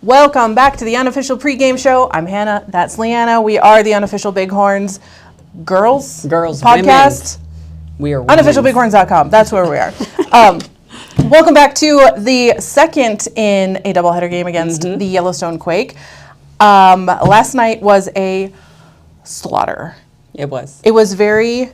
Welcome back to the Unofficial Pregame Show. I'm Hannah. That's Leanna. We are the Unofficial Bighorns Girls podcast. We are Unofficialbighorns.com. That's where we are. Welcome back to the second in a doubleheader game against the Yellowstone Quake. Last night was a slaughter. It was. It was very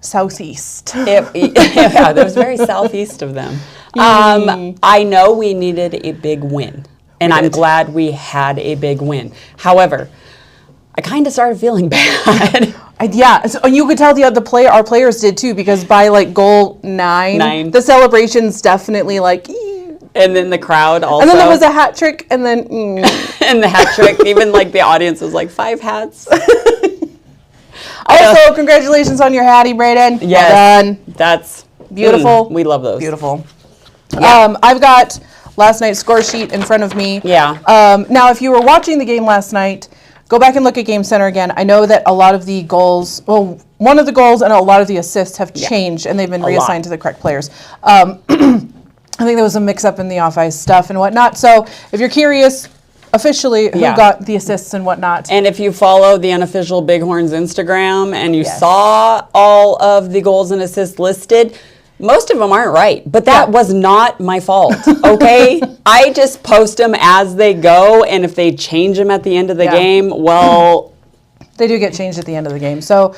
southeast. Yeah, it was very southeast of them. I know we needed a big win. And I'm glad we had a big win. However, I kind of started feeling bad. Yeah, so you could tell our players did too, because by like goal 9, the celebrations definitely like. And then the crowd also. And then there was a hat trick, and then. And the hat trick, even like the audience was like 5 hats. Also, congratulations on your hattie, Brayden. Yes, well done. That's beautiful. We love those. Beautiful. Yeah. I've got last night's score sheet in front of me. Yeah. Now, if you were watching the game last night, go back and look at Game Center again. I know that a lot of the goals, well, one of the goals and a lot of the assists have changed, and they've been reassigned to the correct players. I think there was a mix-up in the off-ice stuff and whatnot. So if you're curious, officially, who got the assists and whatnot. And if you follow the Unofficial Bighorns Instagram and you saw all of the goals and assists listed, most of them aren't right, but that was not my fault, okay? I just post them as they go, and if they change them at the end of the game, well... They do get changed at the end of the game. So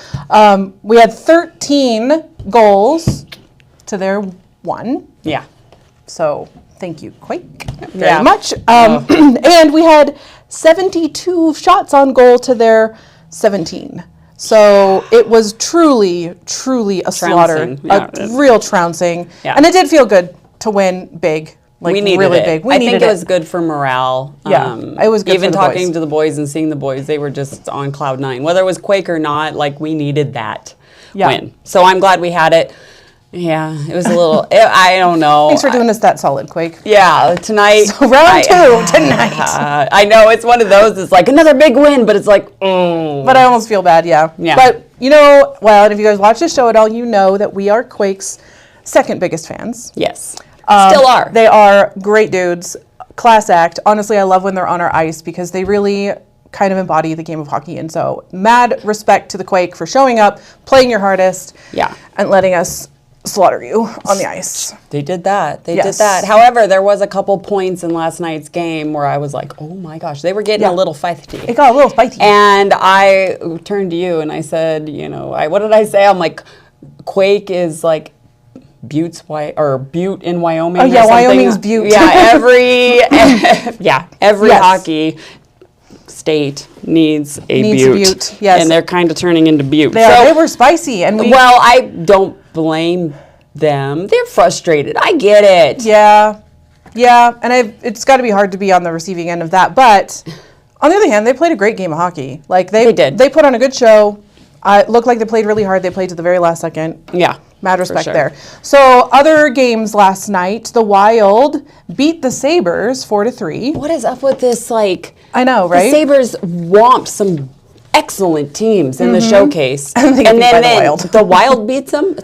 we had 13 goals to their 1. Yeah. So thank you, Quake, very much. And we had 72 shots on goal to their 17. So it was truly a slaughter, a real trouncing. Yeah. And it did feel good to win big, like we needed really it. big. I think it was good for morale. Yeah, it was good even for the talking to the boys and seeing the boys, they were just on cloud 9. Whether it was Quake or not, like we needed that win. So I'm glad we had it. Yeah, it was a little, I don't know. Thanks for doing us that solid, Quake. Yeah, tonight. So round 2 tonight. I know, it's one of those, it's like another big win, but it's like, But I almost feel bad, yeah. But, you know, well, and if you guys watch the show at all, you know that we are Quake's second biggest fans. Yes, still are. They are great dudes, class act. Honestly, I love when they're on our ice because they really kind of embody the game of hockey. And so, mad respect to the Quake for showing up, playing your hardest, and letting us slaughter you on the ice. They did that. They did that. However, there was a couple points in last night's game where I was like, oh my gosh, they were getting a little feisty. It got a little spicy. And I turned to you and I said, you know, what did I say? I'm like, Quake is like Butte in Wyoming. Oh yeah, Wyoming's Butte. Yeah, every hockey state needs a Butte. Yes. And they're kind of turning into Butte. They were spicy, and well, I don't blame them. They're frustrated. I get it. Yeah, and it's got to be hard to be on the receiving end of that. But on the other hand, they played a great game of hockey. Like they did. They put on a good show. It looked like they played really hard. They played to the very last second. Yeah. Mad respect there. So other games last night, the Wild beat the Sabres 4-3. What is up with this? Like, I know, right? The Sabres whomped some excellent teams in the showcase, and then the Wild beats them.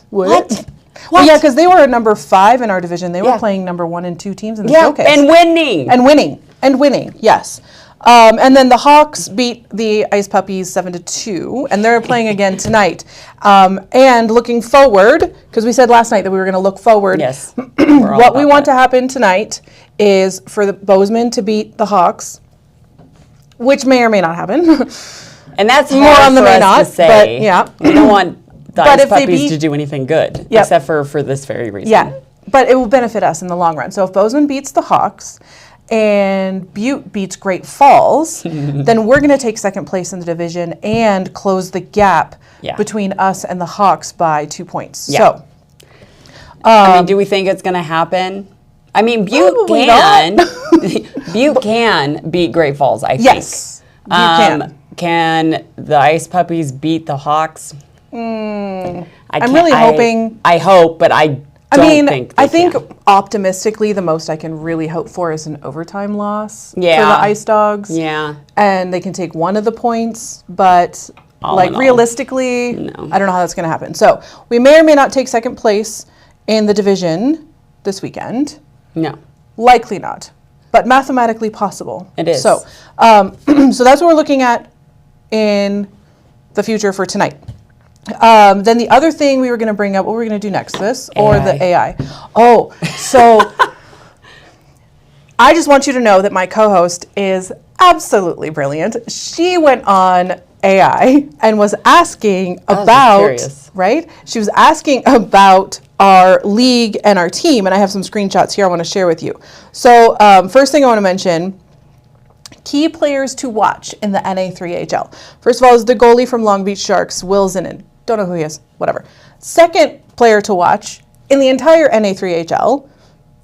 What? Well, yeah, because they were at number 5 in our division. They were playing number 1 and 2 teams in the showcase. And winning. Yes. And then the Hawks beat the Ice Puppies 7-2, and they're playing again tonight. And looking forward, because we said last night that we were going to look forward. Yes. What we want to happen tonight is for the Bozeman to beat the Hawks, which may or may not happen. And that's more on the may not to say. But yeah, we don't want the Ice Puppies to do anything good, except for this very reason. Yeah, but it will benefit us in the long run. So if Bozeman beats the Hawks and Butte beats Great Falls, then we're going to take second place in the division and close the gap between us and the Hawks by 2 points. Yeah. So, I mean, do we think it's going to happen? I mean, Butte can beat Great Falls, I think. Yes, can the Ice Puppies beat the Hawks? I'm really hoping. I hope, but I think optimistically, the most I can really hope for is an overtime loss for the Ice Dogs. Yeah. And they can take one of the points, but realistically, I don't know how that's going to happen. So we may or may not take second place in the division this weekend. No. Likely not, but mathematically possible. It is. So, so that's what we're looking at in the future for tonight. Then the other thing we were going to bring up, what were we going to do next, this or the AI? Oh, so I just want you to know that my co-host is absolutely brilliant. She went on AI and was asking about, right? She was asking about our league and our team, and I have some screenshots here I want to share with you. So first thing I want to mention, key players to watch in the NA3HL. First of all is the goalie from Long Beach Sharks, Will Zinnan. Don't know who he is, whatever. Second player to watch in the entire NA3HL,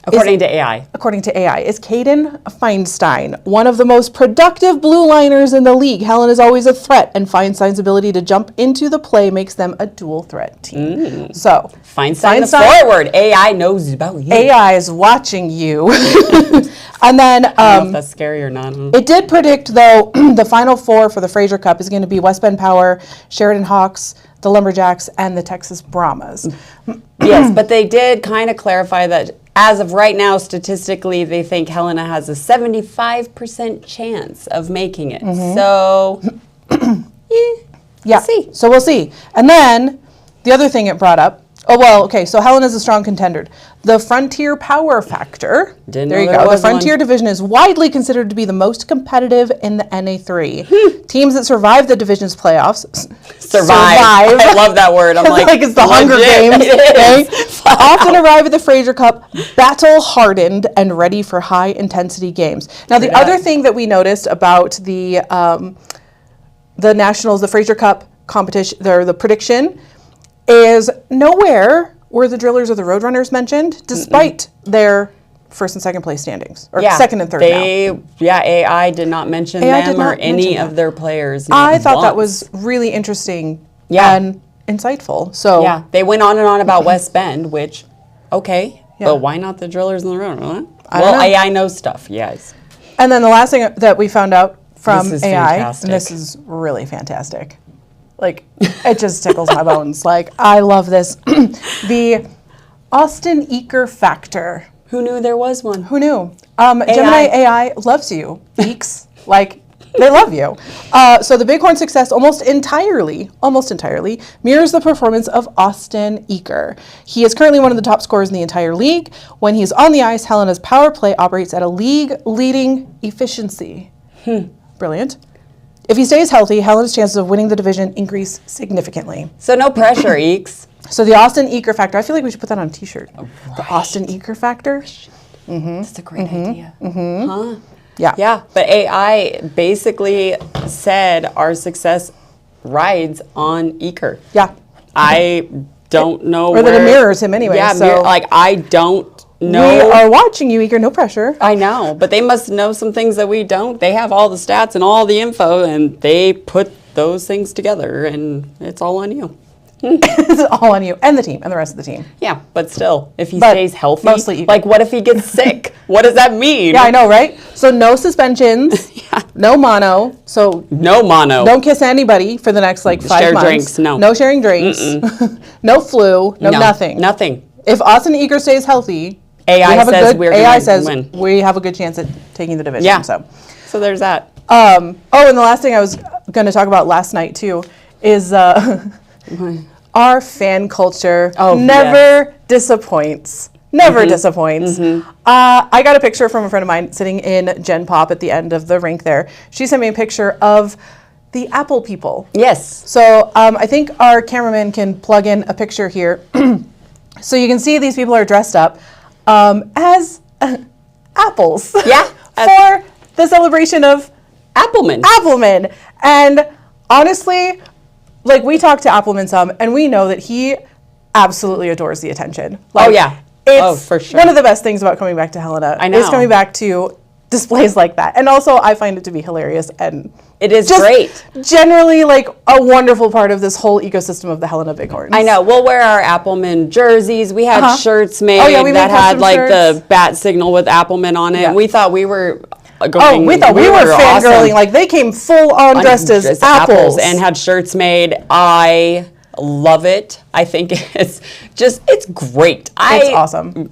according to AI, is Caden Feinstein, one of the most productive blue liners in the league. Helen is always a threat, and Feinstein's ability to jump into the play makes them a dual threat team. So Feinstein the forward. AI knows about you. AI is watching you. And then I don't know if that's scary or not. It did predict, though, the Final Four for the Fraser Cup is going to be West Bend Power, Sheridan Hawks, the Lumberjacks, and the Texas Brahmas. Yes, but they did kind of clarify that as of right now, statistically, they think Helena has a 75% chance of making it. So, yeah, we'll see. So we'll see. And then the other thing it brought up, so Helen is a strong contender. The Frontier Power Factor, there you go. The Frontier division is widely considered to be the most competitive in the NA3. Teams that survive the division's playoffs survive. I love that word. I'm like it's the Hunger Games. Okay? Often arrive at the Fraser Cup battle-hardened and ready for high-intensity games. Now, the other thing that we noticed about the Nationals, the Fraser Cup competition, the prediction, is nowhere were the Drillers or the Roadrunners mentioned, despite their first and second place standings, or second and third now. Yeah, AI did not mention them or any of their players. I thought that was really interesting and insightful. So yeah, they went on and on about West Bend, which, but why not the Drillers and the Roadrunners? Well, AI knows stuff, yes. And then the last thing that we found out from AI, fantastic. and this is really fantastic. Like, it just tickles my bones. Like, I love this. The Austin Eaker factor. Who knew there was one? Who knew? Gemini AI loves you. Eeks. Like, they love you. So the Bighorn success almost entirely mirrors the performance of Austin Eaker. He is currently one of the top scorers in the entire league. When he's on the ice, Helena's power play operates at a league-leading efficiency. Brilliant. If he stays healthy, Helena's chances of winning the division increase significantly. So no pressure, Eeks. So the Austin Eaker factor, I feel like we should put that on a t-shirt. The Austin Eaker factor. That's a great idea. Huh? Yeah. Yeah, but AI basically said our success rides on Eaker. Yeah. I don't know or that it mirrors him anyway. Yeah, so I don't know. We are watching you, Eaker, no pressure. I know, but they must know some things that we don't. They have all the stats and all the info, and they put those things together, and it's all on you. It's all on you and the team and the rest of the team. Yeah, but still, if he stays healthy, mostly like what if he gets sick? What does that mean? Yeah, I know, right? So no suspensions, no mono. So no mono. Don't kiss anybody for the next 5 months. Drinks, no. No sharing drinks. No flu, no nothing. Nothing. If Austin Eaker stays healthy, AI says we have a good chance at taking the division. Yeah. So there's that. And the last thing I was going to talk about last night too is our fan culture never disappoints. Never disappoints. I got a picture from a friend of mine sitting in Gen Pop at the end of the rink there. She sent me a picture of the Apple people. Yes. So I think our cameraman can plug in a picture here. So you can see these people are dressed up as apples. Yeah. For the celebration of Appleman. And honestly, we talked to Appleman some, and we know that he absolutely adores the attention. It's for sure. One of the best things about coming back to Helena. I know. Is coming back to displays like that. And also, I find it to be hilarious, and it is great. Generally, a wonderful part of this whole ecosystem of the Helena Bighorns. I know. We'll wear our Appleman jerseys. We had shirts made that had shirts. The bat signal with Appleman on it. Yeah. We thought we were going. We thought we were fangirling. Awesome. They came full on dressed as apples and had shirts made. I love it. I think it's great. It's awesome.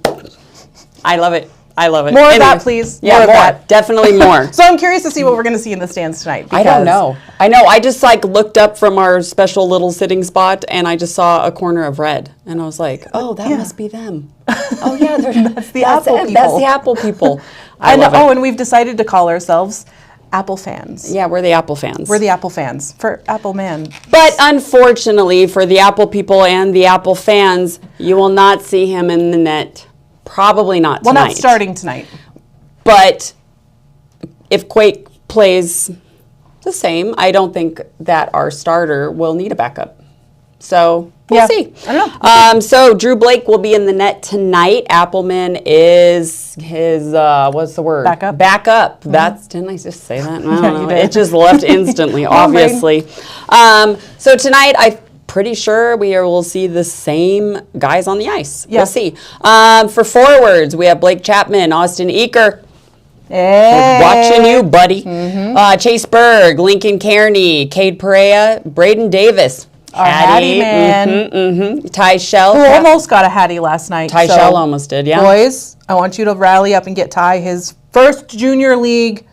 I love it. I love it. More of Anyway, that, please. Yeah, more of that. Definitely more. So I'm curious to see what we're going to see in the stands tonight. I don't know. I know. I just like looked up from our special little sitting spot, and I just saw a corner of red, and I was like, "Oh, that must be them." Oh yeah, that's the Apple people. That's the Apple people. I and love it. and we've decided to call ourselves Apple fans. Yeah, we're the Apple fans. We're the Apple fans for Apple Man. But unfortunately, for the Apple people and the Apple fans, you will not see him in the net. Probably not tonight. Well, not starting tonight. But if Quake plays the same, I don't think that our starter will need a backup. So we'll see. I don't know. So Drew Blake will be in the net tonight. Appleman is his, what's the word? Backup. Backup. That's, didn't I just say that? I don't know. you did. It just left instantly, obviously. So tonight, I'm pretty sure we will see the same guys on the ice. Yeah. We'll see. For forwards, we have Blake Chapman, Austin Eaker. Hey. Watching you, buddy. Chase Berg, Lincoln Kearney, Cade Perea, Braden Davis. Our Hattie man. Ty Shell. Who almost got a Hattie last night. Ty Shell almost did, yeah. Boys, I want you to rally up and get Ty his first junior league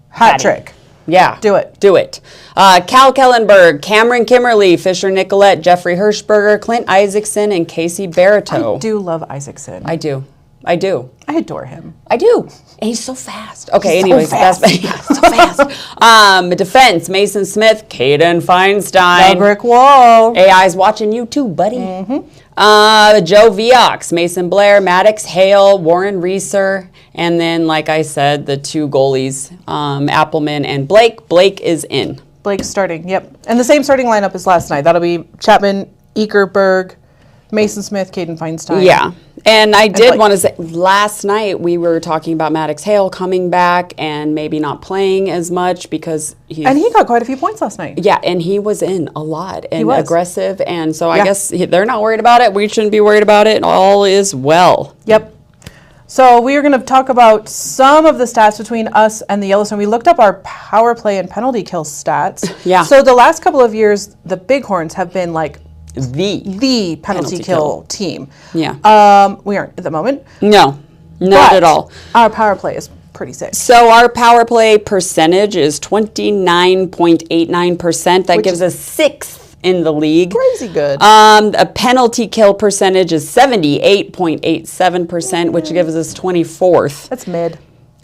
hat trick. Yeah. Do it. Do it. Cal Kellenberg, Cameron Kimmerly, Fisher Nicolette, Jeffrey Hirschberger, Clint Isaacson, and Casey Barito. I do love Isaacson. I do. I do. I adore him. I do. And he's so fast. Okay, He's anyways, so fast. that's so fast. Defense, Mason Smith, Caden Feinstein. The brick wall. AI's watching you too, buddy. Joe Viox, Mason Blair, Maddox Hale, Warren Reeser, and then, like I said, the two goalies, Appleman and Blake. Blake is in. Blake's starting, yep. And the same starting lineup as last night. That'll be Chapman, Eakerberg, Mason Smith, Caden Feinstein. Yeah. And I did Blake. want to say, last night we were talking about Maddox Hale coming back and maybe not playing as much because he got quite a few points last night. Yeah, and he was in a lot and was. aggressive. And so I guess they're not worried about it. We shouldn't be worried about it. All is well. Yep. So we are going to talk about some of the stats between us and the Yellowstone. We looked up our power play and penalty kill stats. Yeah. So the last couple of years, the Bighorns have been like The penalty kill team. Yeah. We aren't at the moment. No, not at all. Our power play is pretty sick. So our power play percentage is 29.89%. That gives us 6th in the league. Crazy good. A penalty kill percentage is 78.87%, which gives us 24th. That's mid.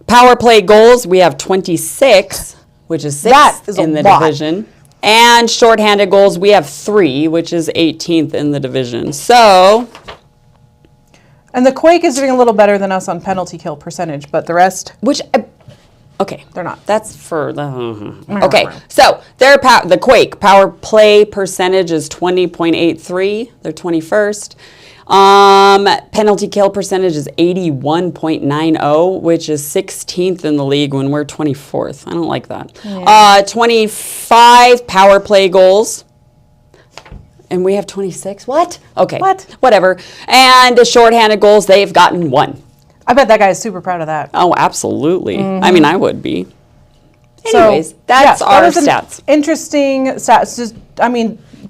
Power play goals, we have 26, which is 6th That is in a the lot. division. And shorthanded goals, we have 3, which is 18th in the division. So, And the Quake is doing a little better than us on penalty kill percentage, but the rest, okay. they're not. That's for the, okay. So, the Quake power play percentage is 20.83. They're 21st. Penalty kill percentage is 81.90, which is 16th in the league when we're 24th. I don't like that. Yeah. 25 power play goals. And we have 26. What? Okay. What? Whatever. And the shorthanded goals, they've gotten 1. I bet that guy is super proud of that. Oh, absolutely. I mean, I would be. So, Anyways, that's our that was an stats. Interesting stats.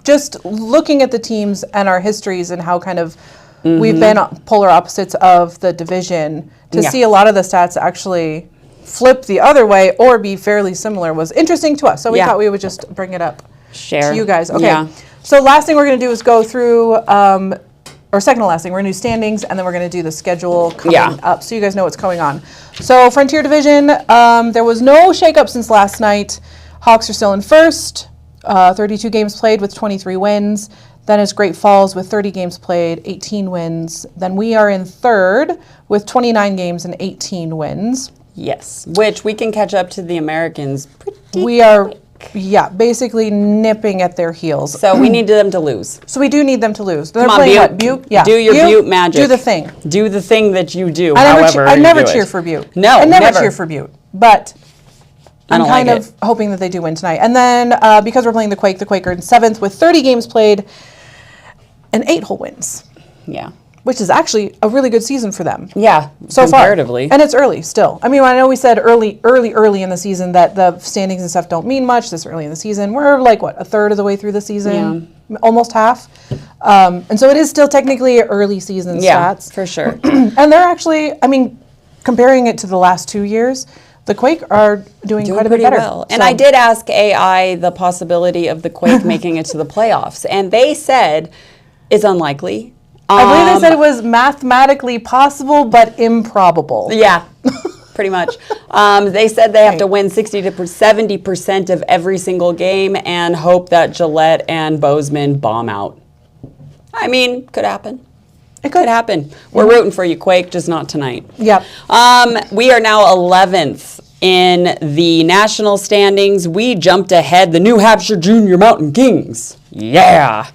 Just looking at the teams and our histories and how kind of we've been polar opposites of the division, to see a lot of the stats actually flip the other way or be fairly similar was interesting to us. So we thought we would just bring it up to you guys. Okay. Yeah. So last thing we're going to do is go through, or second to last thing, we're going to do standings, and then we're going to do the schedule coming up so you guys know what's going on. So Frontier Division, there was no shakeup since last night. Hawks are still in first. 32 games played with 23 wins. Then is Great Falls with 30 games played, 18 wins. Then we are in third with 29 games and 18 wins. Yes, which we can catch up to the Americans pretty We are, basically nipping at their heels. So we need them to lose. So we do need them to lose. They're Come on, playing Butte. what? Butte? Yeah. Do your Butte magic. Do the thing. Do the thing that you do, I however never you do cheer it. for Butte. No, I never never. cheer for Butte. But I I'm don't kind like of hoping that they do win tonight. And then because we're playing the Quake are in seventh with 30 games played and 8 whole wins. Yeah. which is actually a really good season for them. Yeah, So comparatively. far. And it's early still. I mean, I know we said early in the season that the standings and stuff don't mean much this early in the season. We're like, what, a third of the way through the season? Yeah. Almost half. And so it is still technically early season stats. For sure. And they're actually, I mean, comparing it to the last 2 years, the Quake are doing quite a bit better. Well. And I did ask AI the possibility of the Quake making it to the playoffs, and they said it's unlikely. I believe they said it was mathematically possible, but improbable. Yeah, pretty much. They said they have to win 60 to 70% of every single game and hope that Gillette and Bozeman bomb out. I mean, could happen. It could happen. We're rooting for you, Quake, just not tonight. Yep. We are now 11th in the national standings. We jumped ahead the New Hampshire Junior Mountain Kings. Yeah.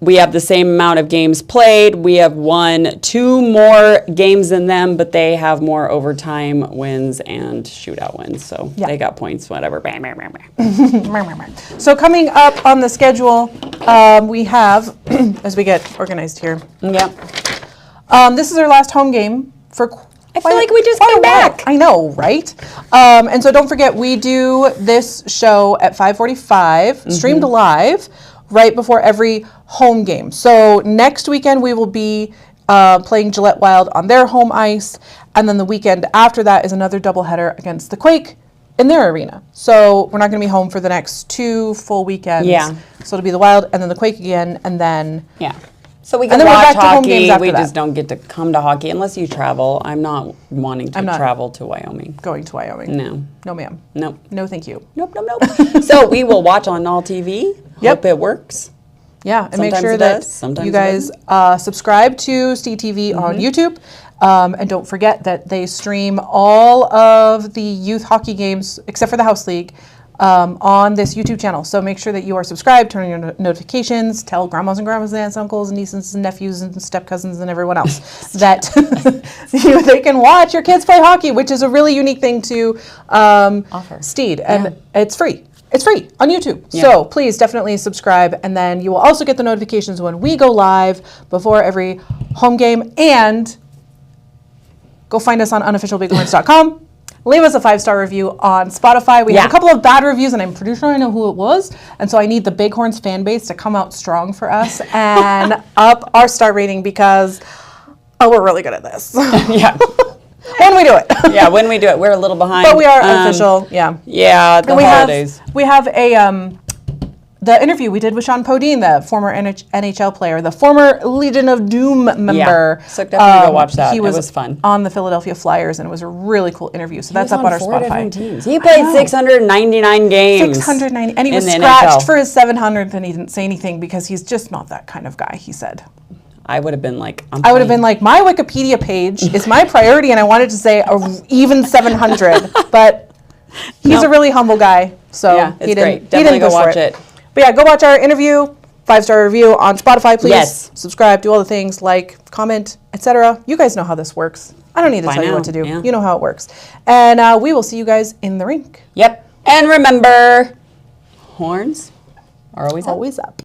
We have the same amount of games played. We have won 2 more games than them, but they have more overtime wins and shootout wins. So they got points, whatever. So coming up on the schedule, we have, as we get organized here. Yep. This is our last home game for I feel like we just came back. I know, right? And so don't forget, we do this show at 5:45, streamed live, right before every home game. So next weekend we will be playing Gillette Wild on their home ice, and then the weekend after that is another doubleheader against the Quake in their arena. So we're not going to be home for the next 2 full weekends. Yeah. So it'll be the Wild and then the Quake again, and then So we can watch hockey. We just don't get to come to hockey unless you travel. I'm not wanting to travel to Wyoming. Going to Wyoming. No. No, ma'am. Nope. No, thank you. Nope. So we will watch on All TV. Hope it works. Yeah, and Sometimes make sure that you guys subscribe to SteeTV on YouTube. And don't forget that they stream all of the youth hockey games, except for the House League, on this YouTube channel. So make sure that you are subscribed, turn on your notifications, tell grandmas and aunts, uncles and nieces and nephews and step cousins and everyone else that they can watch your kids play hockey, which is a really unique thing to offer Steed. And it's free. It's free on YouTube. Yeah. So please definitely subscribe, and then you will also get the notifications when we go live before every home game. And go find us on unofficialbighorns.com. Leave us a 5-star review on Spotify. We have a couple of bad reviews, and I'm pretty sure I know who it was. And so I need the Bighorns fan base to come out strong for us and up our star rating because, we're really good at this. Yeah. When we do it. Yeah, when we do it. We're a little behind. But we are official, Yeah, the holidays. We have the interview we did with Sean Podine, the former NHL player, the former Legion of Doom member. Yeah, so definitely go watch that. It was fun. On the Philadelphia Flyers, and it was a really cool interview. So that's up on our Spotify. Teams. He played 699 games. 690, and he was scratched for his 700th, and he didn't say anything because he's just not that kind of guy, he said. I would have been like, my Wikipedia page is my priority, and I wanted to say even 700, but he's a really humble guy, so it's great. Definitely go watch it. But yeah, go watch our interview, 5-star review on Spotify, please. Yes. Subscribe, do all the things, like, comment, etc. You guys know how this works. I don't need to tell you what to do. Yeah. You know how it works. And we will see you guys in the rink. Yep. And remember, horns are always up. Always up.